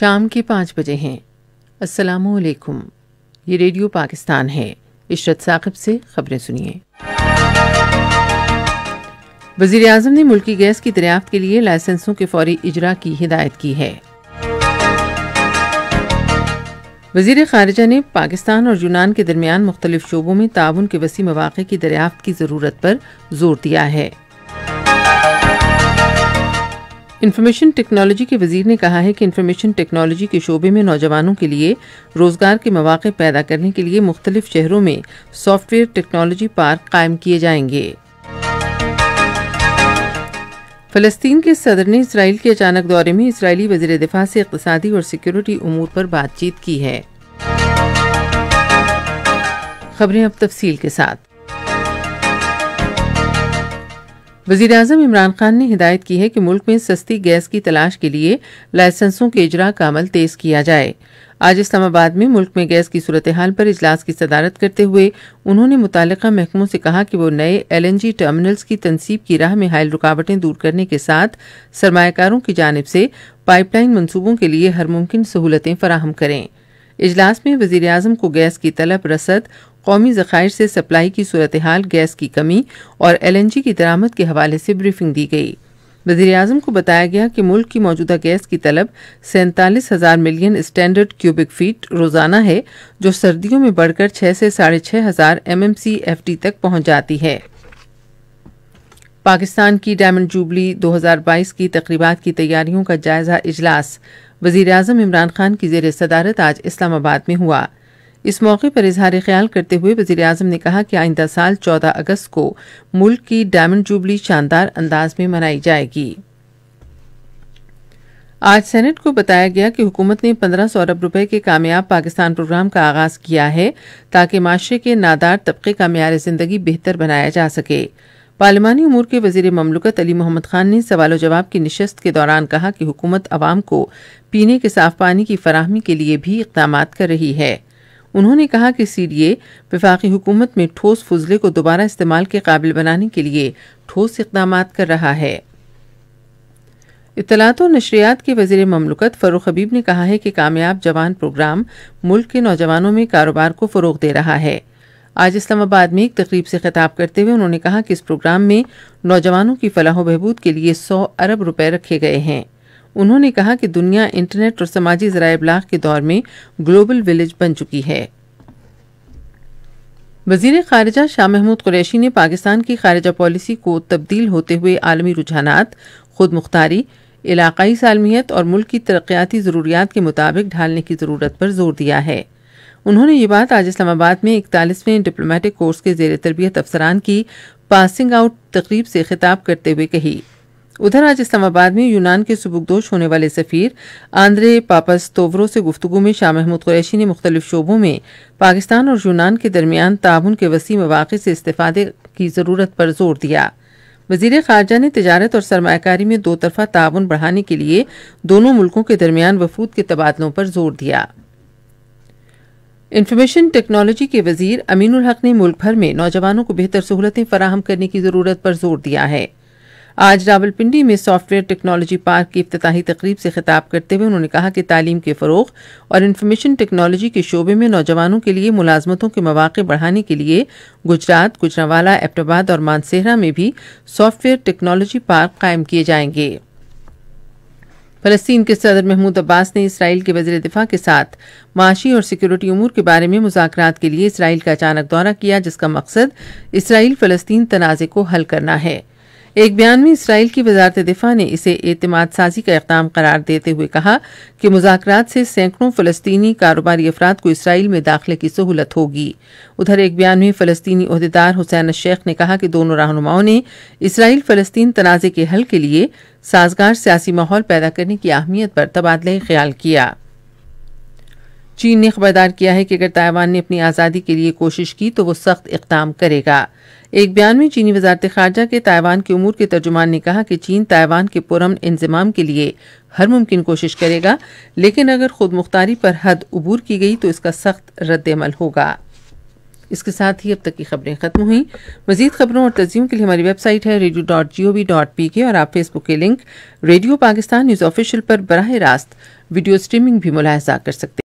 शाम के 5 बजे हैं। अस्सलामुअलैकुम। ये रेडियो पाकिस्तान है। इशरत साकिब से खबरें सुनिए। वज़ीर आज़म ने मुल्की गैस की दरियाफ्त के लिए लाइसेंसों के फौरी इजरा की हिदायत की है। वज़ीर ख़ारिजा ने पाकिस्तान और यूनान के दरमियान मुख्तलिफ शोबों में ताउन के वसी मौक़े की दरियाफ्त की ज़रूरत पर जोर दिया है। इंफॉर्मेशन टेक्नोलॉजी के वज़ीर ने कहा है कि इंफॉर्मेशन टेक्नोलॉजी के शोबे में नौजवानों के लिए रोज़गार के मौक़े पैदा करने के लिए मुख्तलिफ शहरों में सॉफ्टवेयर टेक्नोलॉजी पार्क कायम किए जाएंगे। फ़लस्तीन के सदर ने इसराइल के अचानक दौरे में इसराइली वज़ीर दिफ़ा से इक़्तिसादी और सिक्योरिटी उमूर पर बातचीत की है। खबरें अब तफसील के साथ। वज़ीर आज़म इमरान खान ने हिदायत की है कि मुल्क में सस्ती गैस की तलाश के लिए लाइसेंसों के इजरा का अमल तेज़ किया जाए। आज इस्लामाबाद में मुल्क में गैस की सूरत हाल पर इजलास की सदारत करते हुए उन्होंने मुतालिका महकमों से कहा कि वो नए LNG टर्मिनल्स की तनसीब की राह में हायल रुकावटें दूर करने के साथ सरमायाकारों की जानिब से पाइपलाइन मनसूबों के लिए हर मुमकिन सहूलतें फराहम करें। इजलास में वज़ीर आज़म को गैस की तलब, रसद, कौमी ज़खायर से सप्लाई की सूरत हाल, गैस की कमी और LNG की दरामद के हवाले से ब्रीफिंग दी गई। वज़ीर आज़म को बताया गया कि मुल्क की मौजूदा गैस की तलब 47,000 मिलियन स्टैंडर्ड क्यूबिक फीट रोज़ाना है, जो सर्दियों में बढ़कर 6 से 6,500 MMCFD तक पहुंच जाती है। पाकिस्तान की डायमंड जुबली 2022 की तकरीबात की तैयारियों का जायजा इजलास वज़ीर आज़म इमरान खान की ज़ेर सदारत आज इस्लामाबाद में हुआ। इस मौके पर इजहार ख्याल करते हुए वज़ीर आज़म ने कहा कि आइंदा साल 14 अगस्त को मुल्क की डायमंड जुबली शानदार अंदाज में मनाई जाएगी। आज सेनेट को बताया गया कि हुकूमत ने 1500 अरब रुपए के कामयाब पाकिस्तान प्रोग्राम का आगाज किया है ताकि माशरे के नादार तबके का मेयार ज़िंदगी बेहतर बनाया जा सके। पार्लिमानी उमूर के वज़ीर ममलकत अली मोहम्मद खान ने सवाल जवाब की नशस्त के दौरान कहा कि हुकूमत अवाम को पीने के साफ पानी की फराहमी के लिए भी इक़दामात कर रही है। उन्होंने कहा कि CDA वफाकी हुकूमत में ठोस फुजले को दोबारा इस्तेमाल के काबिल बनाने के लिए ठोस इक़दामात कर रहा है। इत्तलात और नशरियात के वज़ीर ममलकत फ़रूख हबीब ने कहा है कि कामयाब जवान प्रोग्राम मुल्क के नौजवानों में कारोबार को फ़रोग़ दे रहा है। आज इस्लामाबाद में एक तकरीब से खिताब करते हुए उन्होंने कहा कि इस प्रोग्राम में नौजवानों की फलाह व बहबूद के लिए 100 अरब रुपए रखे गए हैं। उन्होंने कहा कि दुनिया इंटरनेट और समाजी ज़राए इब्लाग के दौर में ग्लोबल विलेज बन चुकी है। वज़ीर ख़ारिजा शाह महमूद कुरैशी ने पाकिस्तान की ख़ारिजा पॉलिसी को तब्दील होते हुए आलमी रुझानात, खुद मुख्तारी, इलाक़ाई सालमियत और मुल्क की तरक्याती ज़रूरियात के मुताबिक ढालने की ज़रूरत पर जोर दिया है। उन्होंने ये बात आज इस्लामाबाद में 41वें डिप्लोमेटिक कोर्स के ज़ेर तरबियत अफसरान की पासिंग आउट तकरीब से खिताब करते हुए कही। उधर आज इस्लामाबाद में यूनान के सुबुकदोश होने वाले सफ़ीर आंद्रे पापास्तोवरो से गुफ्तगू में शाह महमूद कुरैशी ने मुख्तलिफ शोबों में पाकिस्तान और यूनान के दरमियान ताउन के वसी मौक़े से इस्तिफ़ादे की ज़रूरत पर जोर दिया। वज़ीर ख़ारिजा ने तिजारत और सरमायाकारी में दो तरफ़ा ताउन बढ़ाने के लिए दोनों मुल्कों के दरमियान वफूद के तबादलों पर जोर दिया। इंफॉर्मेशन टेक्नोलॉजी के वज़ीर अमीनुल हक ने मुल्क भर में नौजवानों को बेहतर सहूलतें फराहम करने की ज़रूरत पर जोर दिया है। आज रावलपिंडी में सॉफ्टवेयर टेक्नोलॉजी पार्क की इफ्तिताही तकरीब से खिताब करते हुए उन्होंने कहा कि तालीम के फ़रोग़ और इंफॉर्मेशन टेक्नोलॉजी के शोबे में नौजवानों के लिए मुलाजमतों के मौक़े बढ़ाने के लिए गुजरात, गुजरांवाला, एबटाबाद और मानसेहरा में भी सॉफ्टवेयर टेक्नोलॉजी पार्क कायम किए जाएंगे। फ़लस्तीन के सदर महमूद अब्बास ने इसराइल के वज़ीर दिफ़ा के साथ माशी और सिक्योरिटी उमूर के बारे में मुज़ाकरात के लिए इसराइल का अचानक दौरा किया, जिसका मकसद इसराइल फ़लस्तीन तनाज़े को हल करना है। एक बयान में इसराइल की वज़ारत दिफ़ा ने इसे एतमाद साजी का इक़दाम करार देते हुए कहा कि मुज़ाकरात से सैकड़ों फ़लस्तीनी कारोबारी अफराद को इसराइल में दाखिले की सहूलत होगी। उधर एक बयान में फ़लस्तीनी ओहदेदार हुसैन शेख ने कहा कि दोनों रहनुमाओं ने इसराइल फ़लस्तीन तनाज़े के हल के लिए साजगार सियासी माहौल पैदा करने की अहमियत पर तबादला ख्याल किया। चीन ने खबरदार किया है कि अगर ताइवान ने अपनी आज़ादी के लिए कोशिश की तो वो सख्त इक़दाम करेगा। एक बयान में चीनी वज़ारत ख़ारिजा के ताइवान के उमूर के तर्जुमान ने कहा कि चीन ताइवान के पुरअमन इंज़माम के लिए हर मुमकिन कोशिश करेगा, लेकिन अगर खुद मुख्तारी पर हद उबूर की गई तो इसका सख्त रद्द-ए-अमल होगा। इसके साथ ही अब तक की खबरें खत्म हुई। मज़ीद खबरों और तज़्ज़ियों के लिए हमारी वेबसाइट है radio.gov.pk और आप फेसबुक के link radio Pakistan news official पर बराह रास्त वीडियो स्ट्रीमिंग भी मुलाहिजा कर सकते हैं।